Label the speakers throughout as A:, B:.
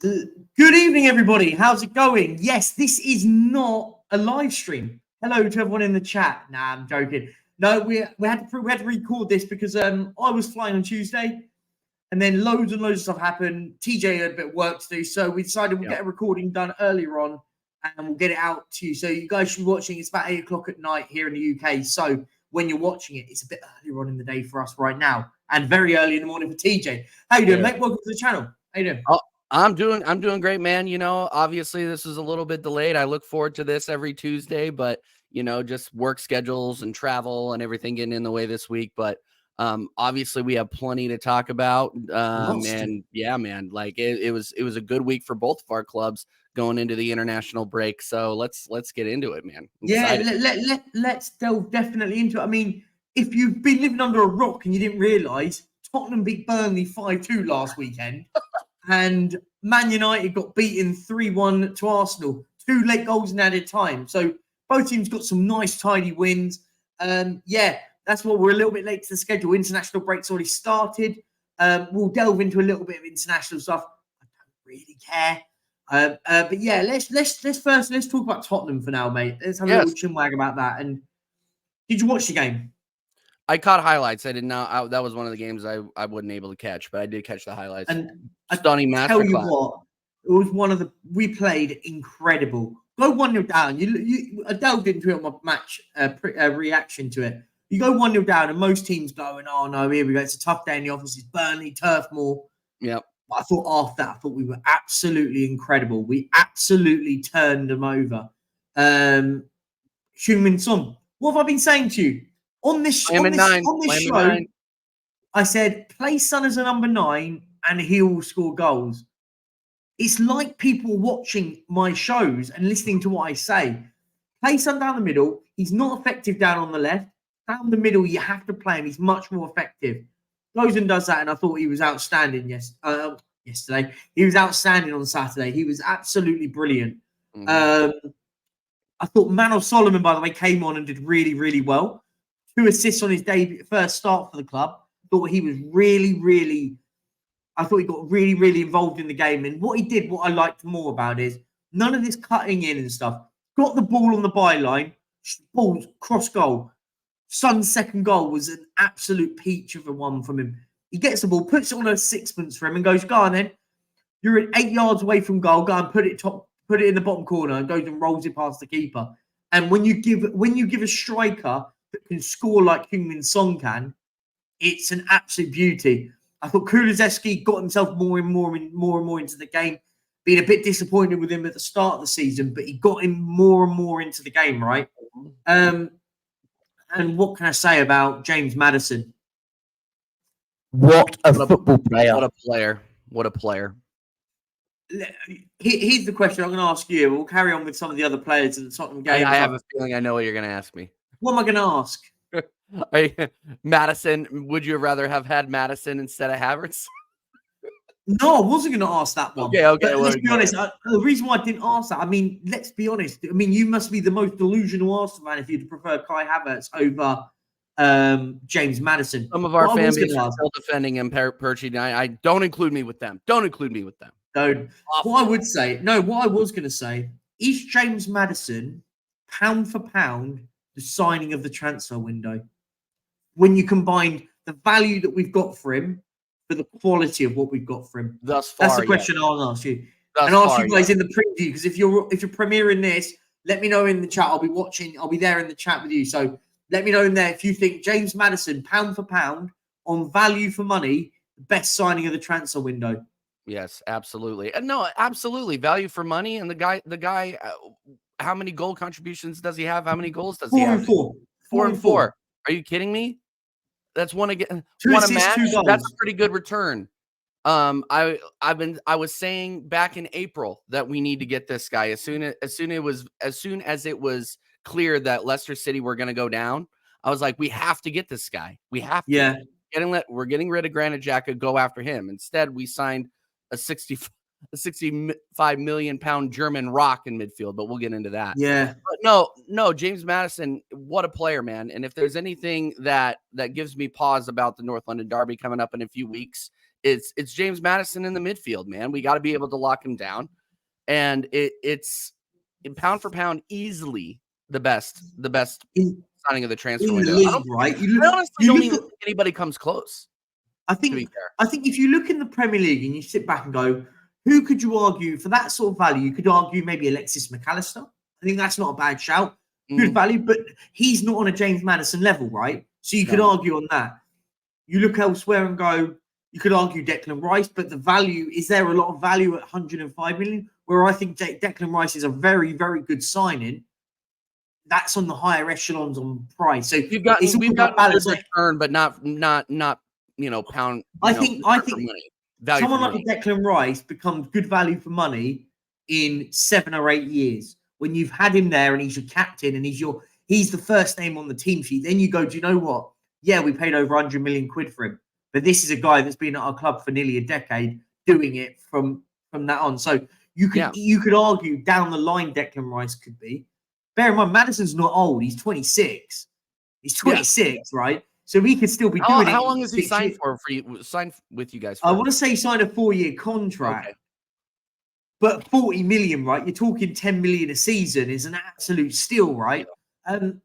A: Good evening, everybody. How's it going? Yes, this is not a live stream. Hello to everyone in the chat. Nah, I'm joking. No, we had to record this because I was flying on Tuesday, and then loads and loads of stuff happened. TJ had a bit of work to do, so we decided we'll get a recording done earlier on, and we'll get it out to you. So you guys should be watching. It's about 8 o'clock at night here in the UK. So when you're watching it, it's a bit earlier on in the day for us right now, and very early in the morning for TJ. How you doing, mate? Welcome to the channel. How you doing?
B: I'm doing great, man. You know, obviously this is a little bit delayed. I look forward to this every Tuesday, but you know, just work schedules and travel and everything getting in the way this week. But obviously we have plenty to talk about. And yeah, man, like it was a good week for both of our clubs going into the international break. So let's get into it, man.
A: Let's delve definitely into it. I mean, if you've been living under a rock and you didn't realise, Tottenham beat Burnley 5-2 last weekend. And Man United got beaten 3-1 to Arsenal. 2 late goals in added time. So both teams got some nice, tidy wins. That's what we're a little bit late to the schedule. International break's already started. We'll delve into a little bit of international stuff. I don't really care. But yeah, let's talk about Tottenham for now, mate. Let's have a little chinwag about that. And did you watch the game?
B: I caught highlights. I did not. That was one of the games I wasn't able to catch, but I did catch the highlights.
A: And
B: stunning masterclass.
A: Tell you what, it was one of the. We played incredible. Go 1-0 down. I delved into it on my match reaction to it. You go 1-0 down, and most teams going, "Oh no, here we go. It's a tough day in the office. It's Burnley, Turf Moor."
B: Yep.
A: But I thought after that, we were absolutely incredible. We absolutely turned them over. Heung-min Son, what have I been saying to you? On this show, I said, play Son as a number 9 and he will score goals. It's like people watching my shows and listening to what I say. Play Son down the middle. He's not effective down on the left. Down the middle, you have to play him. He's much more effective. Goes and does that, and I thought he was outstanding yesterday. He was outstanding on Saturday. He was absolutely brilliant. I thought Manor Solomon, by the way, came on and did really, really well. 2 assists on his first start for the club. Thought he was I thought he got really, really involved in the game. And what he did, what I liked more about is none of this cutting in and stuff. Got the ball on the byline, ball cross goal. Son's second goal was an absolute peach of a one from him. He gets the ball, puts it on a sixpence for him, and goes, "Go on then. You're 8 yards away from goal. Go and put it in the bottom corner," and goes and rolls it past the keeper. And when you give a striker that can score like Heung-min Son can, it's an absolute beauty. I thought Kulusevski got himself more and more into the game. Been a bit disappointed with him at the start of the season, but he got him more and more into the game, right? And what can I say about James Maddison?
C: What a football player.
B: What a player.
A: Here's the question I'm going to ask you. We'll carry on with some of the other players in the Tottenham game.
B: I have a feeling I know what you're going to ask me.
A: What am I going to ask?
B: Madison, would you rather have had Madison instead of Havertz?
A: No, I wasn't going to ask that one.
B: Okay.
A: Let's be honest. The reason why I didn't ask that, I mean, let's be honest. I mean, you must be the most delusional Arsenal fan if you'd prefer Kai Havertz over James Maddison.
B: Some of our fan base are still defending him, Perchie. I don't include me with them. Don't include me with them.
A: What I was going to say, is James Maddison, pound for pound, the signing of the transfer window? When you combine the value that we've got for him for the quality of what we've got for him.
B: Thus far,
A: that's the question I'll ask you. And ask you guys in the preview, because if you're premiering this, let me know in the chat. I'll be watching. I'll be there in the chat with you. So let me know in there if you think James Maddison, pound for pound, on value for money, the best signing of the transfer window.
B: Yes, absolutely. And no, absolutely. Value for money. And the guy, how many goal contributions does he have? How many goals does he have? 4 and 4. Are you kidding me? That's one again. One a match. That's a pretty good return. I was saying back in April that we need to get this guy as soon as it was clear that Leicester City were going to go down. I was like, we have to get this guy. We have to.
A: Yeah.
B: We're getting rid of Granit Xhaka. Go after him. Instead, we signed a 65 million pound German rock in midfield, but we'll get into that.
A: Yeah.
B: But no, James Maddison, what a player, man. And if there's anything that gives me pause about the North London Derby coming up in a few weeks, It's James Madison in the midfield, man. We got to be able to lock him down, and it's pound for pound easily the best signing of the transfer
A: in the
B: window.
A: league, right?
B: I honestly don't even think anybody comes close.
A: I think if you look in the Premier League and you sit back and go, who could you argue for that sort of value? You could argue maybe Alexis McAllister. I think that's not a bad shout. Good value, but he's not on a James Madison level, right? So you could argue on that. You look elsewhere and go, you could argue Declan Rice, but the value, is there a lot of value at 105 million? Where I think Declan Rice is a very, very good signing. That's on the higher echelons on price. So
B: we've got
A: balance,
B: return, but not pound.
A: I think someone like Declan Rice becomes good value for money in 7 or 8 years when you've had him there and he's your captain and he's the first name on the team sheet. Then you go, do you know what? Yeah, we paid over 100 million quid for him, but this is a guy that's been at our club for nearly a decade, doing it from that on. So you could argue down the line Declan Rice could be. Bear in mind, Madison's not old. He's 26. He's 26, right? So he could still be doing it.
B: How long is he signed for you? Signed with you guys?
A: I want to say he signed a 4-year contract. Okay. But 40 million, right? You're talking 10 million a season is an absolute steal, right? Look,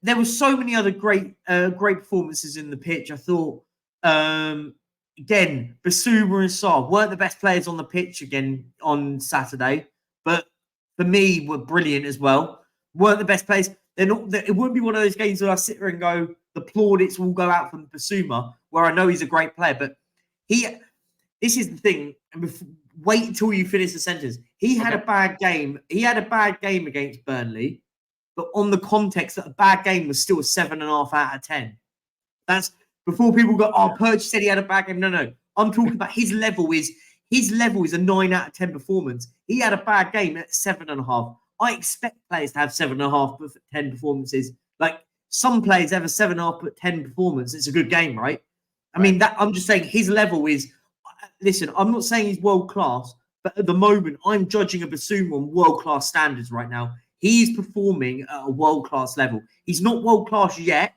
A: there were so many other great performances in the pitch. I thought, again, Basuma and Sarr weren't the best players on the pitch again on Saturday, but for me, were brilliant as well. Weren't the best players. They're not. It wouldn't be one of those games where I sit here and go, the plaudits will go out from Basuma, where I know he's a great player, but this is the thing. Wait until you finish the sentence. He had a bad game. He had a bad game against Burnley, but on the context that a bad game was still a 7.5 out of 10. That's before people go, oh, Purge said he had a bad game. No. I'm talking about his level is a 9 out of 10 performance. He had a bad game at 7.5. I expect players to have 7.5 of 10 performances. Like some players have a 7.5 of 10 performance. It's a good game, right? I mean, that I'm just saying his level is. Listen, I'm not saying he's world class, but at the moment, I'm judging a Basuma on world class standards right now. He's performing at a world class level. He's not world class yet.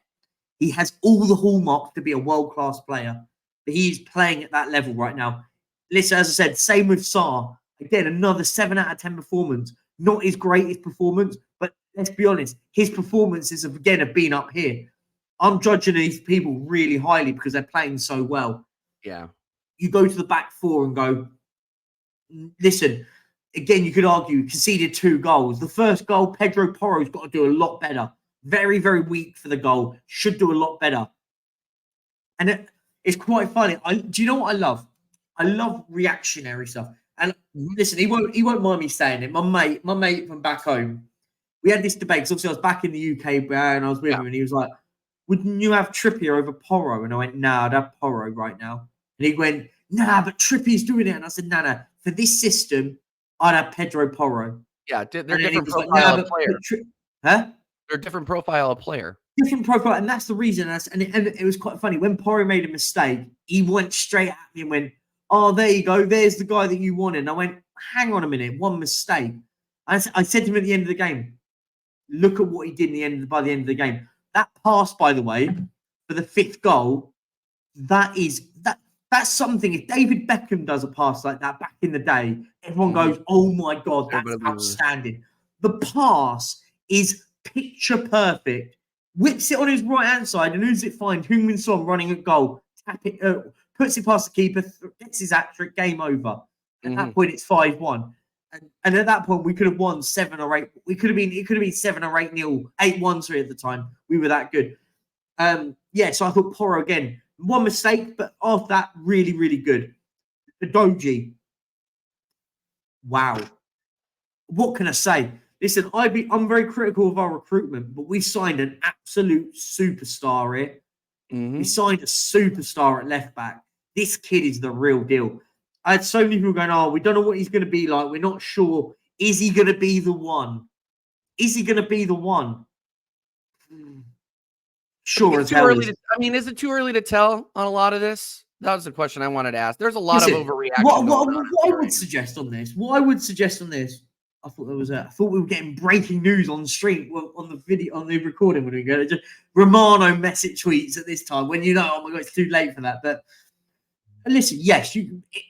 A: He has all the hallmarks to be a world class player, but he's playing at that level right now. Listen, as I said, same with Sarr. Again, another 7 out of 10 performance. Not his greatest performance, but let's be honest, his performances have been up here. I'm judging these people really highly because they're playing so well.
B: Yeah.
A: You go to the back four and go, listen, again, you could argue conceded 2 goals. The first goal, Pedro Porro's got to do a lot better. Very, very weak for the goal. Should do a lot better. And it's quite funny. Do you know what I love? I love reactionary stuff. And listen, he won't mind me saying it. My mate from back home, we had this debate because obviously I was back in the UK and I was with him, and he was like, wouldn't you have Trippier over Porro? And I went, nah, I'd have Porro right now. And he went, nah, but Trippier's doing it. And I said, nah. For this system, I'd have Pedro Porro.
B: Yeah, they're different profile of player. They're different profile of player.
A: Different profile, and that's the reason. And it was quite funny. When Porro made a mistake, he went straight at me and went, oh, there you go. There's the guy that you wanted. And I went, hang on a minute. One mistake. I said to him at the end of the game, look at what he did by the end of the game. That pass, by the way, for the 5th goal, that's something. If David Beckham does a pass like that back in the day, everyone goes, oh my God, that's outstanding. The pass is picture perfect. Whips it on his right-hand side, and who's it find? Heung-min Son running at goal. Tap it, puts it past the keeper, gets his hat-trick, game over. At that point, it's 5-1. And at that point, we could have won 7 or 8. It could have been 7 or 8-0, 8-1 at the time. We were that good. So I thought Porro again. One mistake, but after that, really, really good. Doji. Wow. What can I say? Listen, I'm very critical of our recruitment, but we signed an absolute superstar here. We signed a superstar at left back. This kid is the real deal. I had so many people going, oh, we don't know what he's going to be like. We're not sure. Is he going to be the one? Is he going to be the one? Sure as hell.
B: Is it too early to tell on a lot of this? That was the question I wanted to ask. There's a lot of overreaction.
A: What I would suggest on this, I thought we were getting breaking news on the stream, on the video, on the recording when we go. Just Romano message tweets at this time when oh my God, it's too late for that. But Listen, yes,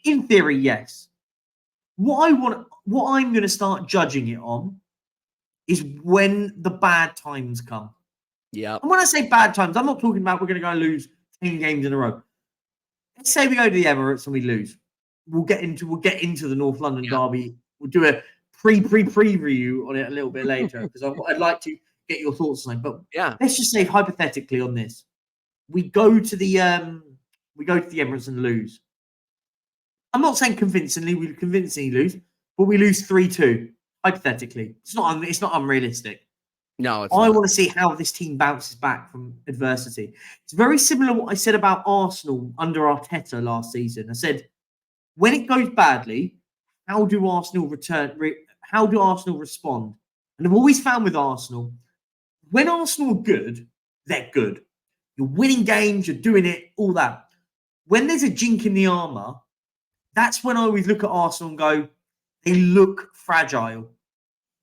A: in theory, yes. What I'm going to start judging it on is when the bad times come.
B: Yeah.
A: And when I say bad times, I'm not talking about we're going to go and lose 10 games in a row. Let's say we go to the Emirates and we lose. We'll get into the North London derby. We'll do a preview on it a little bit later because I'd like to get your thoughts on it. But let's just say hypothetically on this, we go to the Emirates and lose. I'm not saying convincingly we convincingly lose, but we lose 3-2. Hypothetically, it's not unrealistic.
B: No,
A: I want to see how this team bounces back from adversity. It's very similar to what I said about Arsenal under Arteta last season. I said, when it goes badly, how do Arsenal how do Arsenal respond? And I've always found with Arsenal, when Arsenal are good, they're good. You're winning games, you're doing it, all that. When there's a jink in the armour, that's when I always look at Arsenal and go, they look fragile.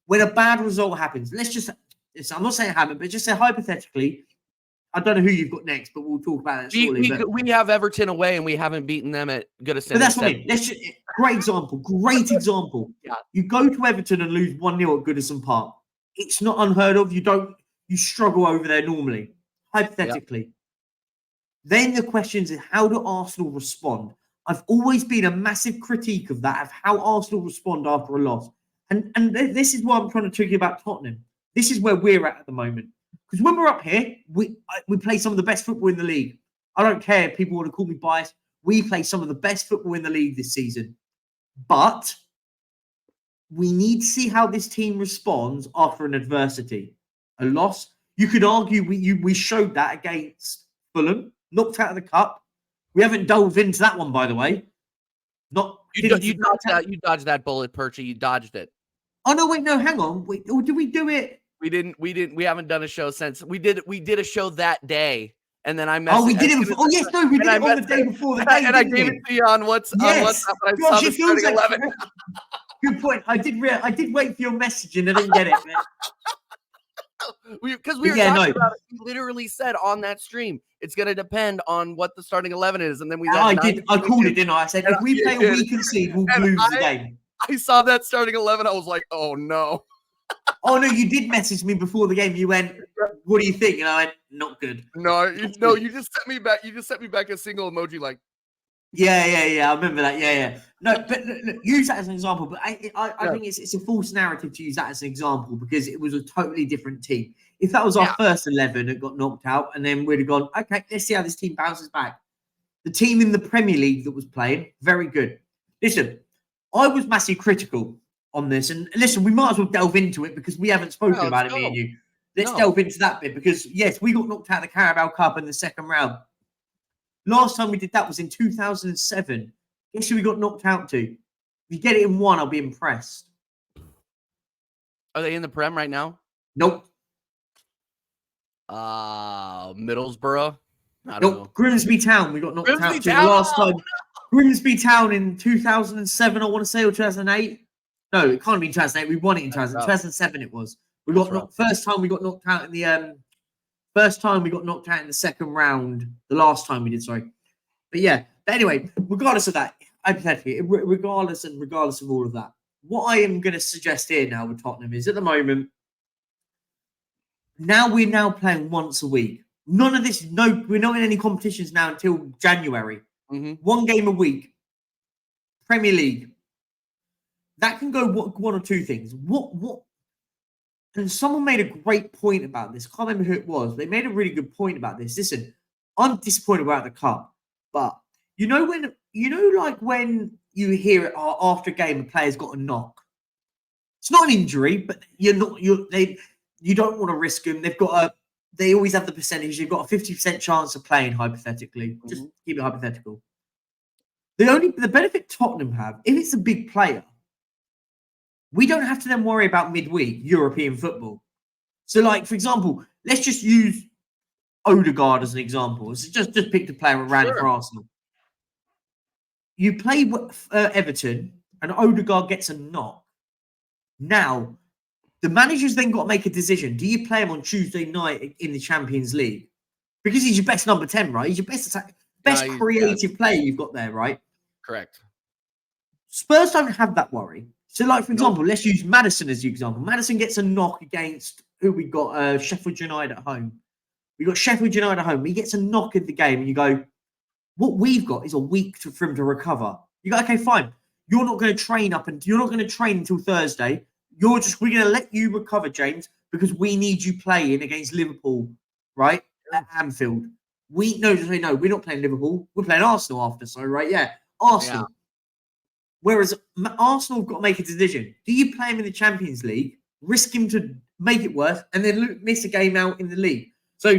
A: When a bad result happens, I'm not saying it happened, but just say hypothetically, I don't know who you've got next, but we'll talk about it shortly.
B: We have Everton away and we haven't beaten them at Goodison.
A: But that's what I mean. Great example.
B: Yeah.
A: You go to Everton and lose 1-0 at Goodison Park. It's not unheard of. You struggle over there normally, hypothetically. Yeah. Then the question is, how do Arsenal respond? I've always been a massive critique of that, of how Arsenal respond after a loss. And this is why I'm trying to talk about Tottenham. This is where we're at the moment. Because when we're up here, we play some of the best football in the league. I don't care if people want to call me biased. We play some of the best football in the league this season. But we need to see how this team responds after an adversity. A loss. You could argue we showed that against Fulham, knocked out of the cup. We haven't delved into that one, by the way.
B: You dodged that bullet, Perchy. You dodged it.
A: Oh no! Wait, no. Hang on. Wait, or did we do it?
B: We didn't. We haven't done a show since we did a show that day, and then I messaged.
A: Oh, we did it. Oh yes, no, we did it on the day before the game.
B: And I gave it to you on WhatsApp.
A: Yes.
B: I saw the starting 11.
A: Good point. I did wait for your message and I didn't get it.
B: Because we were talking about it. We literally said on that stream, it's going to depend on what the starting 11 is, and then we.
A: I called it, didn't I? I said if we play a weak concede, we'll lose the game.
B: I saw that starting 11. I was like, oh no.
A: Oh no, you did message me before the game. You went, "What do you think?" And I went, "Not good."
B: No, you just sent me back. You just sent me back a single emoji, like.
A: Yeah. I remember that. Yeah. No, but look, use that as an example. But I think it's a false narrative to use that as an example because it was a totally different team. If that was our first 11 that got knocked out, and then we'd have gone, okay, let's see how this team bounces back. The team in the Premier League that was playing, very good. Listen, I was massively critical on this, and listen, we might as well delve into it because we haven't spoken about it, me and you. Let's delve into that bit because yes, we got knocked out of the Carabao Cup in the second round. Last time we did that was in 2007. Guess who we got knocked out to? If you get it in one, I'll be impressed.
B: Are they in the Prem right now?
A: Nope.
B: Middlesbrough?
A: Nope. Grimsby Town. We got knocked out to the last time. Grimsby Town in 2007, I want to say, or 2008. No, it can't be 2008. We won it in 2007. It was. We got first time we got knocked out in the first time we got knocked out in the second round. The last time we did, sorry. But yeah. But anyway, regardless of that, hypothetically, regardless of all of that, what I am going to suggest here now with Tottenham is at the moment, we're now playing once a week. None of this, we're not in any competitions now until January.
B: Mm-hmm.
A: One game a week. Premier League. That can go one or two things. What? And someone made a great point about this. I can't remember who it was. They made a really good point about this. Listen, I'm disappointed about the cup, but when you hear it after a game, a player's got a knock. It's not an injury, but you don't want to risk them. They always have the percentage. They've got a 50% chance of playing hypothetically. Just keep it hypothetical. The benefit Tottenham have, if it's a big player, we don't have to then worry about midweek European football. So, like, for example, let's just use Odegaard as an example. So just pick a player at random for Arsenal. You play Everton and Odegaard gets a knock. Now, the manager's then got to make a decision. Do you play him on Tuesday night in the Champions League? Because he's your best number 10, right? He's your best attack. Best creative player you've got there, right?
B: Correct.
A: Spurs don't have that worry. So, like, for example, let's use Maddison as the example. Maddison gets a knock against who we got, Sheffield United at home. We got Sheffield United at home. He gets a knock in the game, and you go, what we've got is a week for him to recover. You go, okay, fine. You're not going to train you're not going to train until Thursday. We're going to let you recover, James, because we need you playing against Liverpool, right? At Anfield. No, we're not playing Liverpool. We're playing Arsenal after, so, right? Yeah, Arsenal. Yeah. Whereas Arsenal have got to make a decision. Do you play him in the Champions League, risk him to make it worse, and then miss a game out in the league? So,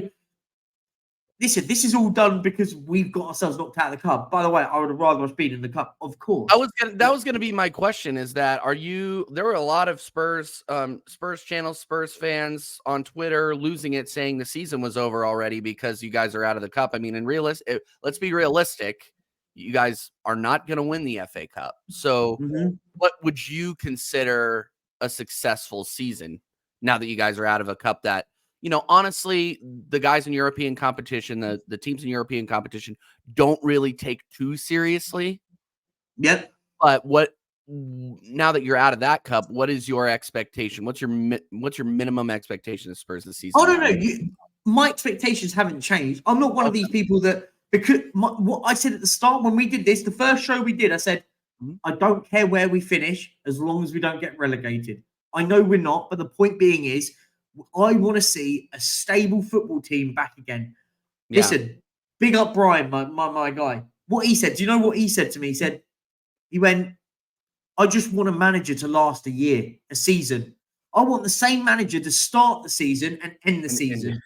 A: listen, this is all done because we've got ourselves knocked out of the cup. By the way, I would have rather us been in the cup, of course.
B: That was gonna be my question. Is that there were a lot of Spurs channels, Spurs fans on Twitter losing it, saying the season was over already because you guys are out of the cup. I mean, let's be realistic. You guys are not going to win the FA Cup. So what would you consider a successful season now that you guys are out of a cup that, honestly, the guys in European competition, the teams in European competition don't really take too seriously?
A: Yep.
B: But now that you're out of that cup, what is your expectation? What's your minimum expectation of Spurs this season?
A: Oh, no. My expectations haven't changed. I'm not one of these people that, because what I said at the start when we did this, the first show we did, I said, I don't care where we finish as long as we don't get relegated. I know we're not, but the point being is I want to see a stable football team back again. Yeah. Listen, big up Brian, my guy. What he said, do you know what he said to me? He went, I just want a manager to last a year, a season. I want the same manager to start the season and end the season.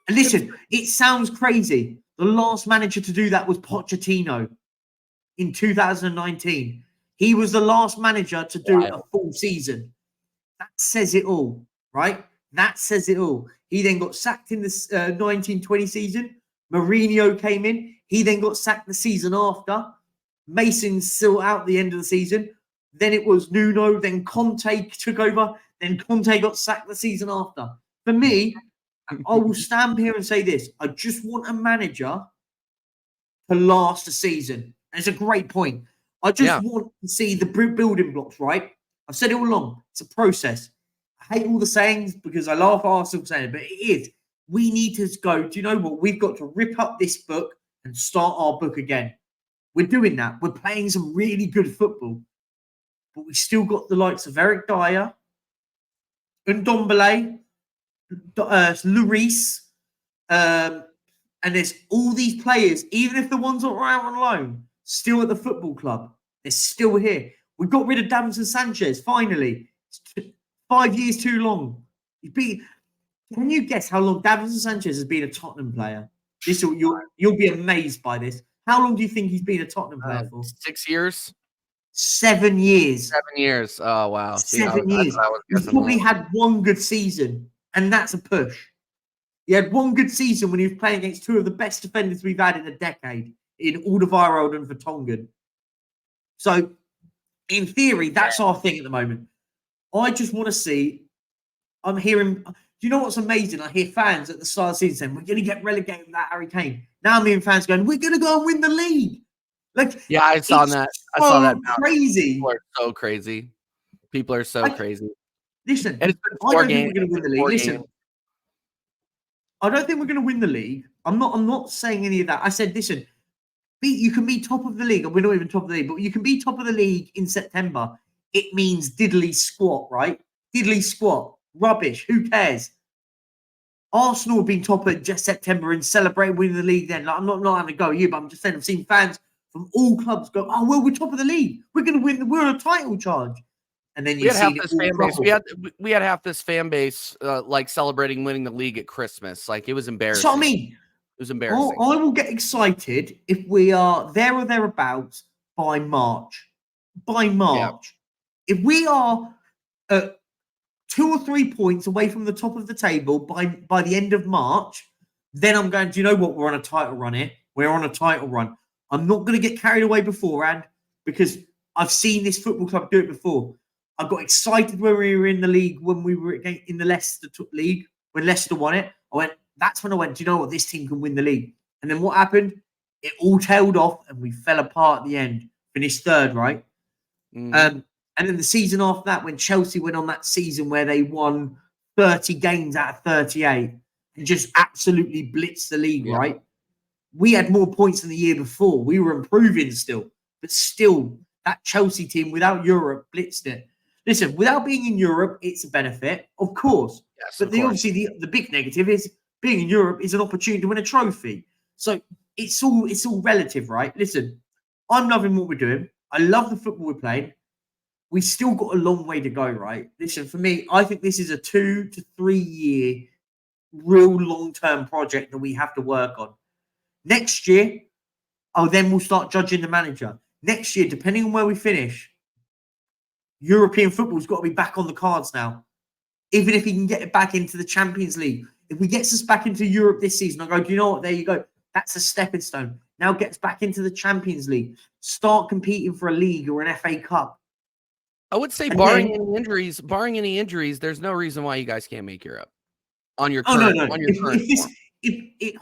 A: And listen, it sounds crazy. The last manager to do that was Pochettino in 2019. He was the last manager to do a full season. That says it all, right? That says it all. He then got sacked in the 1920 season. Mourinho came in. He then got sacked the season after. Mason still out the end of the season. Then it was Nuno. Then Conte took over. Then Conte got sacked the season after. For me, I will stand here and say this. I just want a manager to last a season. And it's a great point. I just want to see the building blocks, right? I've said it all along. It's a process. I hate all the sayings because I laugh at Arsenal saying it, but it is. We need to go, do you know what? We've got to rip up this book and start our book again. We're doing that. We're playing some really good football. But we still got the likes of Eric Dyer, Ndombele, Lloris, and there's all these players, even if the ones that are out on loan, still at the football club. They're still here. We got rid of Davinson Sanchez, finally. 5 years too long. Can you guess how long Davinson Sanchez has been a Tottenham player? You'll be amazed by this. How long do you think he's been a Tottenham player for?
B: 6 years?
A: 7 years.
B: 7 years. Oh, wow.
A: 7 years. He's probably had one good season, and that's a push. He had one good season when he was playing against two of the best defenders we've had in a decade, in Alderweireld and Vertonghen. So, in theory, that's our thing at the moment. I just want to see. I'm hearing. Do you know what's amazing? I hear fans at the start of the season saying, we're going to get relegated without Harry Kane. Now I'm hearing fans going, we're going to go and win the league.
B: I saw that. I saw that.
A: Crazy.
B: People are so crazy. People are so crazy.
A: Listen,
B: and it's been 4 games.
A: Think we're going to win the league. Listen, I don't think we're going to win the league. I'm not saying any of that. I said, listen, you can be top of the league, and we're not even top of the league, but you can be top of the league in September. It means diddly squat, right? Diddly squat. Rubbish. Who cares? Arsenal have been top of just September and celebrate winning the league then. I'm not having a go at you, but I'm just saying I've seen fans from all clubs go, oh, well, we're top of the league. We're going to win. We're on a title charge. And then you see
B: we had half this fan base like celebrating winning the league at Christmas. Like, it was embarrassing.
A: So I mean,
B: it was embarrassing.
A: I will get excited if we are there or thereabouts by March. By March. Yeah. If we are 2 or 3 points away from the top of the table by the end of March, then I'm going, do you know what? We're on a title run here. We're on a title run. I'm not going to get carried away beforehand because I've seen this football club do it before. I got excited when we were in the league, when we were in the Leicester league, when Leicester won it. That's when I went, do you know what? This team can win the league. And then what happened? it all tailed off and we fell apart at the end. Finished third, right? And then the season after that, when Chelsea went on that season where they won 30 games out of 38 and just absolutely blitzed the league, right? We had more points than the year before. We were improving still, but still, that Chelsea team without Europe blitzed it. Listen, without being in Europe, it's a benefit, of course.
B: Yes,
A: but obviously, the big negative is being in Europe is an opportunity to win a trophy. So it's all relative, right? Listen, I'm loving what we're doing. I love the football we're playing. We still got a long way to go, right? Listen, for me, I think this is a 2 to 3 year real long-term project that we have to work on. Next year, then we'll start judging the manager. Next year, depending on where we finish, European football's got to be back on the cards now. Even if he can get it back into the Champions League. If he gets us back into Europe this season, I go, do you know what? There you go. That's a stepping stone. Now gets back into the Champions League. Start competing for a league or an FA Cup.
B: I would say, barring any injuries, there's no reason why you guys can't make Europe on your current. On your current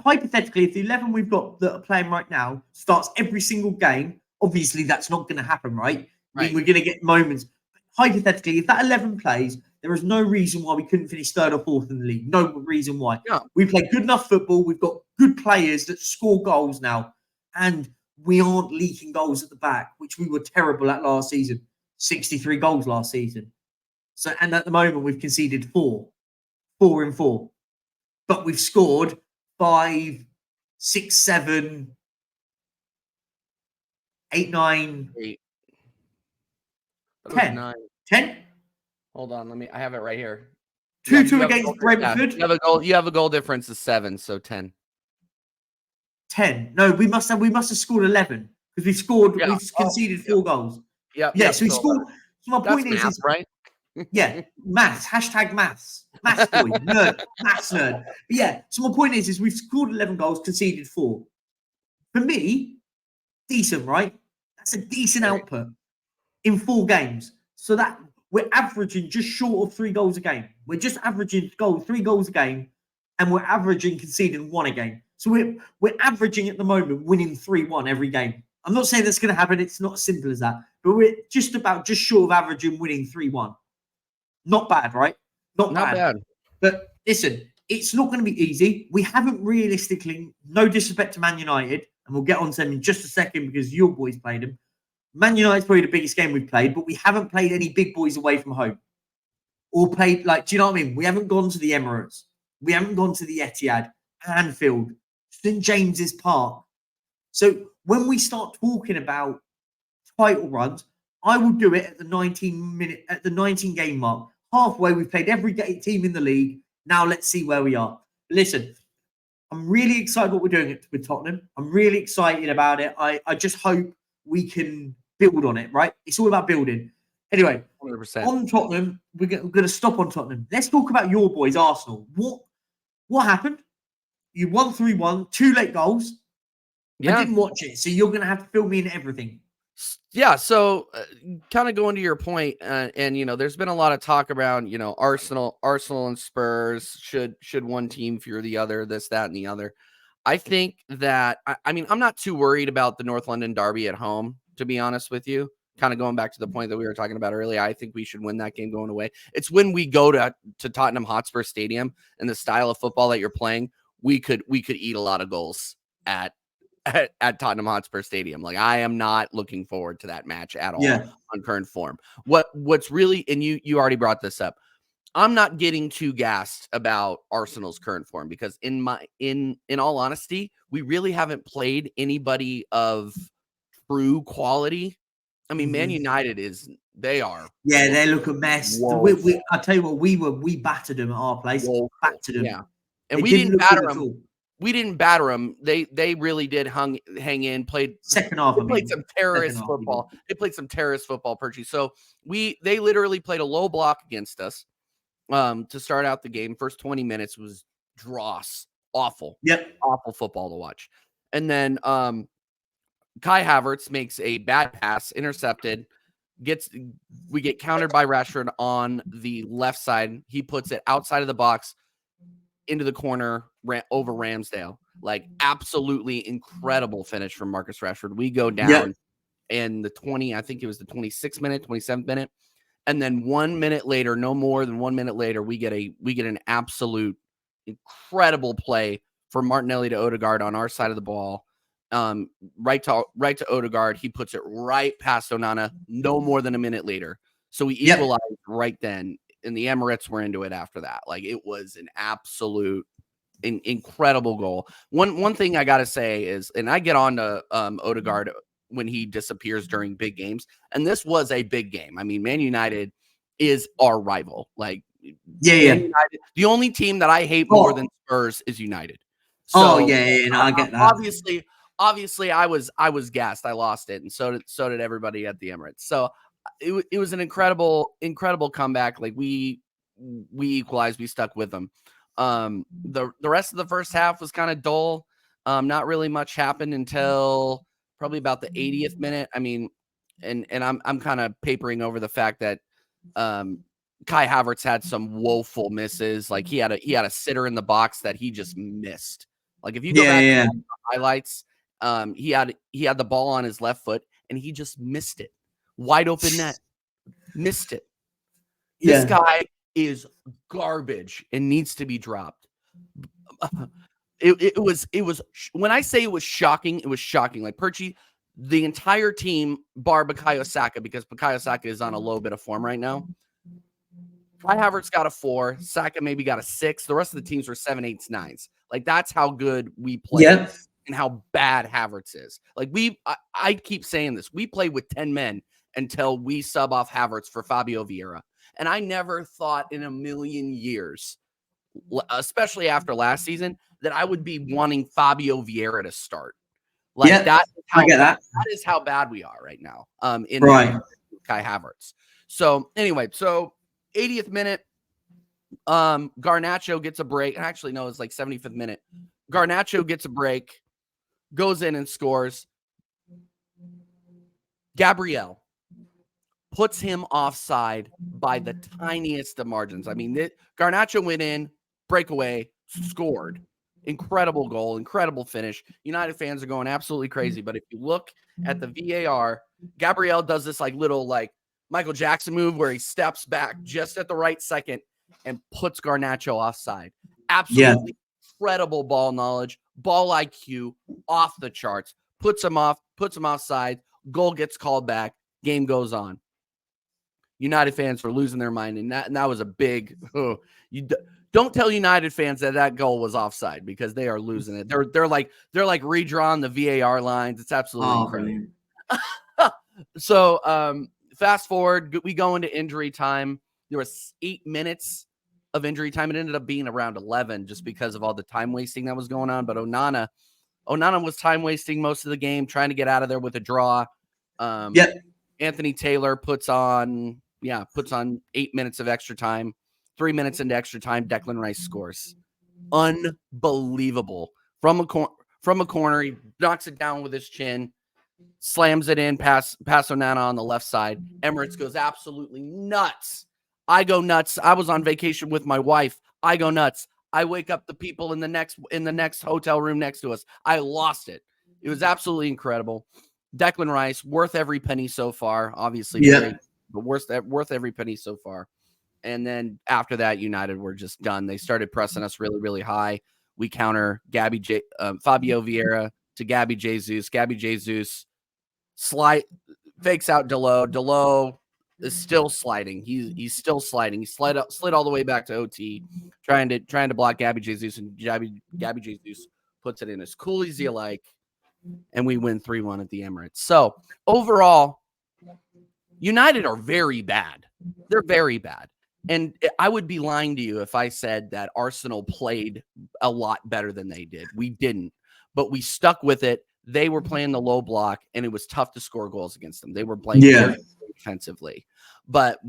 A: hypothetically, if the 11 we've got that are playing right now starts every single game, obviously that's not going to happen, right? I mean, we're going to get moments. Hypothetically, if that 11 plays, there is no reason why we couldn't finish third or fourth in the league. No reason why.
B: Yeah.
A: We play good enough football. We've got good players that score goals now, and we aren't leaking goals at the back, which we were terrible at last season. 63 goals last season. So, and at the moment we've conceded 4 in 4, but we've scored 5, 6, 7, 8, 9,
B: 8,
A: 10.
B: 9.
A: 10?
B: Hold on, I have it right here.
A: 2-2 against Brentford.
B: You have a goal difference of 7, so 10.
A: 10. No, we must have scored 11 because we've conceded 4 goals.
B: Yeah.
A: So we scored. So my point is,
B: right?
A: Yeah, maths. Hashtag maths. Maths boy, nerd, maths nerd. But yeah, so my point is we've scored 11 goals, conceded 4. For me, decent, right? That's a decent output in 4 games. So that we're averaging just short of 3 goals a game. We're just averaging 3 goals a game, and we're averaging conceding 1 a game. So we're averaging at the moment winning 3-1 every game. I'm not saying that's going to happen. It's not as simple as that. But we're just short of averaging winning 3-1. Not bad, right? Not bad. But listen, it's not going to be easy. We haven't realistically, no disrespect to Man United, and we'll get on to them in just a second because your boys played them. Man United's probably the biggest game we've played, but we haven't played any big boys away from home. Or played, do you know what I mean? We haven't gone to the Emirates. We haven't gone to the Etihad, Anfield, St. James's Park. So when we start talking about title runs, I will do it at the 19 game mark. Halfway, we've played every team in the league. Now let's see where we are. Listen, I'm really excited what we're doing with Tottenham. I'm really excited about it. I just hope we can build on it, right? It's all about building. Anyway,
B: 100%.
A: On Tottenham, we're going to stop on Tottenham. Let's talk about your boys, Arsenal. What happened? You won 3-1, 2 late goals.
B: Yeah.
A: I didn't watch it, so you're going to have to fill me in everything.
B: Yeah, so kind of going to your point, and there's been a lot of talk around, Arsenal and Spurs, should one team fear the other, this, that, and the other. I think that I'm not too worried about the North London derby at home, to be honest with you. Kind of going back to the point that we were talking about earlier, I think we should win that game going away. It's when we go to Tottenham Hotspur Stadium and the style of football that you're playing, we could eat a lot of goals at Tottenham Hotspur Stadium. I am not looking forward to that match at all on current form. What's really, and you already brought this up, I'm not getting too gassed about Arsenal's current form because in all honesty, we really haven't played anybody of true quality. Man United they look a mess. I tell you what, we battered them at our place. Battered them. Yeah. And we didn't batter them. We didn't batter them. They really did hang in, played
A: second half.
B: They played some terrorist football. They played some terrorist football, Perchy. So they literally played a low block against us to start out the game. First 20 minutes was dross. Awful.
A: Yep.
B: Awful football to watch. And then Kai Havertz makes a bad pass, intercepted. We get countered by Rashford on the left side. He puts it outside of the box. into the corner over Ramsdale. Like absolutely incredible finish from Marcus Rashford. We go down in the 20, I think it was the 26th minute, 27th minute. And then 1 minute later, no more than 1 minute later, we get an absolute incredible play for Martinelli to Odegaard on our side of the ball. Right to Odegaard. He puts it right past Onana no more than a minute later. So we equalized right then. And the Emirates were into it after that. Like it was an absolute incredible goal. One thing I got to say is, and I get on to Odegaard when he disappears during big games, and this was a big game. I mean, Man United is our rival. Like, United, the only team that I hate more than Spurs is United. So,
A: no, I get that.
B: Obviously, I was gassed. I lost it, and so did everybody at the Emirates. So it was an incredible comeback. Like we equalized, we stuck with them. The rest of the first half was kind of dull. Not really much happened until probably about the 80th minute. I mean, and I'm kind of papering over the fact that Kai Havertz had some woeful misses. Like he had a sitter in the box that he just missed. Like if you go back to the highlights, he had the ball on his left foot and he just missed it. Wide open net. Missed it. This guy is garbage and needs to be dropped. It was when I say it was shocking, it was shocking. Like Perchie, the entire team bar Bukayo Saka, because Bukayo Saka is on a low bit of form right now. Kai Havertz got a 4, Saka maybe got a 6. The rest of the teams were 7, 8s, 9s. Like that's how good we play and how bad Havertz is. Like I keep saying this. We play with 10 men until we sub off Havertz for Fabio Vieira. And I never thought in a million years, especially after last season, that I would be wanting Fabio Vieira to start. Like that is how bad we are right now. In Kai Havertz. So anyway, 80th minute, Garnacho gets a break. Actually, no, it's like 75th minute. Garnacho gets a break, goes in and scores. Gabriel puts him offside by the tiniest of margins. I mean, Garnacho went in, breakaway, scored. Incredible goal, incredible finish. United fans are going absolutely crazy. But if you look at the VAR, Gabriel does this like little like Michael Jackson move where he steps back just at the right second and puts Garnacho offside. Absolutely incredible ball knowledge, ball IQ, off the charts. Puts him offside. Goal gets called back. Game goes on. United fans were losing their mind, and that was a big. Don't tell United fans that goal was offside because they are losing it. They're like redrawing the VAR lines. It's absolutely incredible. So fast forward, we go into injury time. There was 8 minutes of injury time. It ended up being around 11 just because of all the time wasting that was going on. But Onana was time wasting most of the game, trying to get out of there with a draw. Anthony Taylor puts on 8 minutes of extra time. 3 minutes into extra time, Declan Rice scores. Unbelievable. From a corner, he knocks it down with his chin, slams it in past Onana on the left side. Emirates goes absolutely nuts. I go nuts. I was on vacation with my wife. I go nuts. I wake up the people in the next hotel room next to us. I lost it. It was absolutely incredible. Declan Rice, worth every penny so far. Obviously, great, but worth every penny so far. And then after that, United were just done. They started pressing us really, really high. We counter Fabio Vieira to Gabby Jesus. Gabby Jesus fakes out Delo. Delo is still sliding. He's still sliding. He slid all the way back to OT, trying to block Gabby Jesus, and Gabby Jesus puts it in as cool as you like, and we win 3-1 at the Emirates. So overall, United are very bad. They're very bad. And I would be lying to you if I said that Arsenal played a lot better than they did. We didn't, but we stuck with it. They were playing the low block, and it was tough to score goals against them. They were playing very defensively. But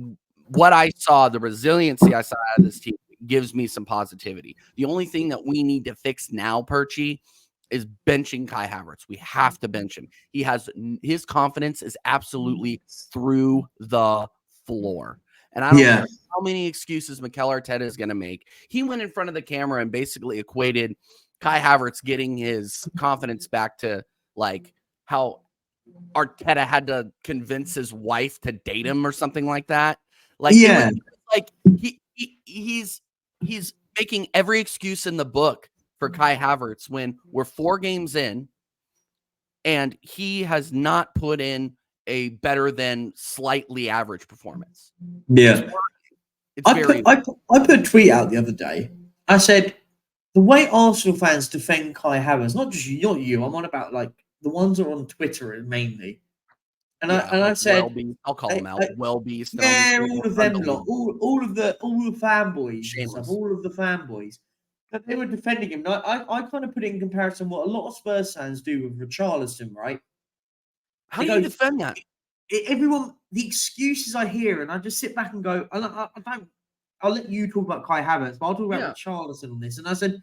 B: what I saw, the resiliency I saw out of this team, gives me some positivity. The only thing that we need to fix now, Perchie, is benching Kai Havertz. We have to bench him. His confidence is absolutely through the floor. And I don't care how many excuses Mikel Arteta is going to make. He went in front of the camera and basically equated Kai Havertz getting his confidence back to like how Arteta had to convince his wife to date him or something like that. Like, it was like he's making every excuse in the book for Kai Havertz when we're 4 games in and he has not put in a better than slightly average performance.
A: Yeah.
B: I
A: put a tweet out the other day. I said, the way Arsenal fans defend Kai Havertz, not you, I'm on about like the ones that are on Twitter mainly. And I said,
B: I'll call them out. Well-beast.
A: All of them lot, all of the fanboys and stuff, all of the fanboys. But they were defending him. And I kind of put it in comparison what a lot of Spurs fans do with Richarlison, right?
B: How do you defend that?
A: Everyone, the excuses I hear, and I just sit back and go, I'll let you talk about Kai Havertz, but I'll talk about Richarlison on this. And I said,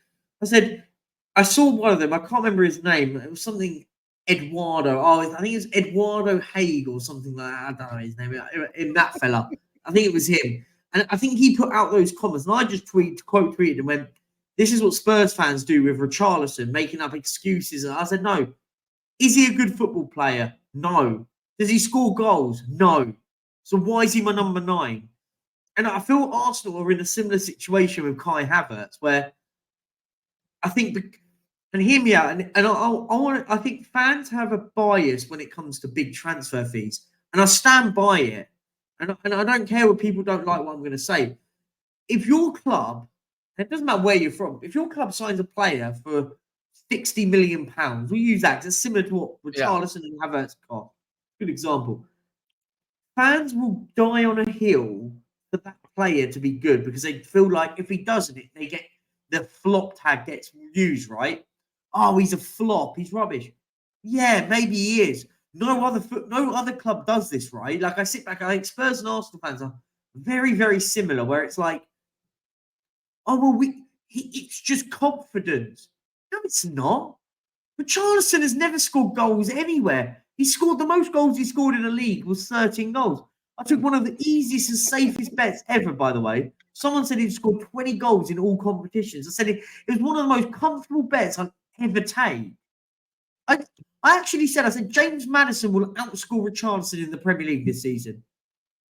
A: I saw one of them, I can't remember his name. It was something Eduardo. Oh, I think it's Eduardo Haig or something like that. I don't know his name. In that fella. I think it was him. And I think he put out those comments. And I just quote tweeted and went, this is what Spurs fans do with Richarlison, making up excuses. And I said, no. Is he a good football player? No. Does he score goals? No. So why is he my number 9? And I feel Arsenal are in a similar situation with Kai Havertz, where I think, and hear me out, and I think fans have a bias when it comes to big transfer fees, and I stand by it. And I don't care what people don't like what I'm going to say. If your club, it doesn't matter where you're from, if your club signs a player for £60 million, we'll use that because it's similar to what Richarlison and Havertz cost. Good example. Fans will die on a hill for that player to be good because they feel like if he doesn't, they get the flop tag gets used, right? Oh, he's a flop. He's rubbish. Yeah, maybe he is. No other club does this, right? Like I sit back, I think Spurs and Arsenal fans are very, very similar, where it's like, oh well, it's just confidence. No, it's not. But Richarlison has never scored goals anywhere. He scored the most goals he scored in a league was 13 goals. I took one of the easiest and safest bets ever, by the way. Someone said he'd scored 20 goals in all competitions. I said it was one of the most comfortable bets I've ever taken. I actually said, I said, James Maddison will outscore Richarlison in the Premier League this season.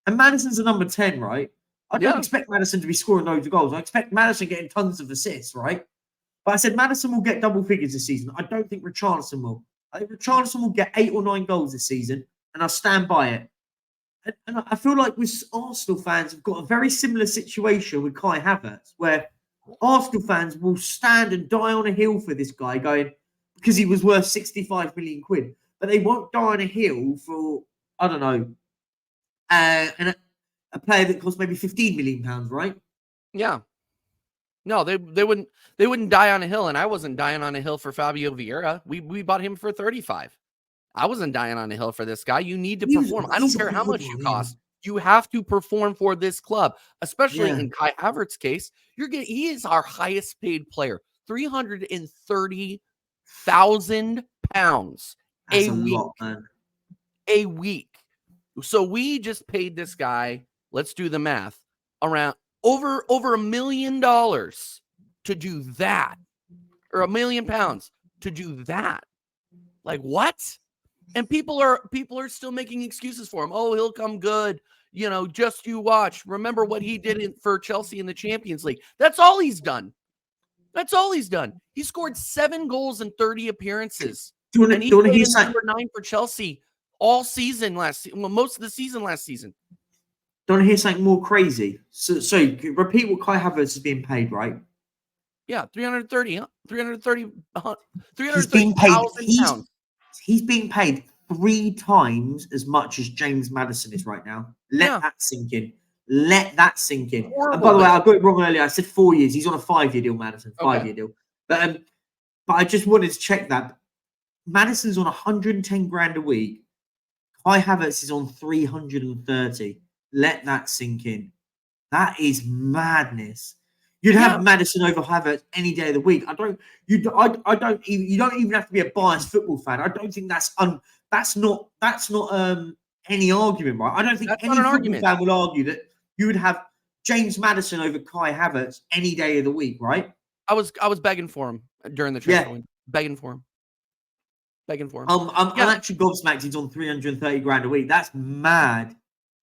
A: And Maddison's a number 10, right? I don't expect Maddison to be scoring loads of goals. I expect Maddison getting tons of assists, right? But I said Maddison will get double figures this season. I don't think Richarlison will. I think Richarlison will get 8 or 9 goals this season, and I'll stand by it. And I feel like with Arsenal fans have got a very similar situation with Kai Havertz, where Arsenal fans will stand and die on a hill for this guy going, because he was worth 65 million quid. But they won't die on a hill for, I don't know, a player that costs maybe 15 million pounds, right?
B: Yeah. No, they wouldn't die on a hill, and I wasn't dying on a hill for Fabio Vieira. We bought him for 35. I wasn't dying on a hill for this guy. You need to perform. I don't care how much you cost. You have to perform for this club, especially in Kai Havertz's case. He is our highest paid player, £330,000 a week.
A: Lot, man.
B: A week. So we just paid this guy, let's do the math, around over $1 million to do that, or £1 million to do that. Like, what? And people are still making excuses for him. Oh, he'll come good. You know, just you watch. Remember what he did for Chelsea in the Champions League. That's all he's done. That's all he's done. He scored 7 goals in 30 appearances. And he played in number 9 for Chelsea all season most of the season last season.
A: Don't want to hear something more crazy? So repeat what Kai Havertz is being paid, right?
B: Yeah, 330,000 pounds.
A: He's being paid 3 times as much as James Maddison is right now. Let that sink in. Let that sink in. And by the way, I got it wrong earlier. I said 4 years. He's on a 5-year deal, Maddison. 5-year deal. But I just wanted to check that. Maddison's on 110 grand a week. Kai Havertz is on 330. Let that sink in. That is madness. You'd have Maddison over Havertz any day of the week. You don't even have to be a biased football fan. I don't think that's not any argument, right? I don't think any football fan will argue that you would have James Maddison over Kai Havertz any day of the week, right?
B: I was begging for him during the transfer window. Begging for him.
A: I'm actually gobsmacked he's on 330 grand a week. That's mad.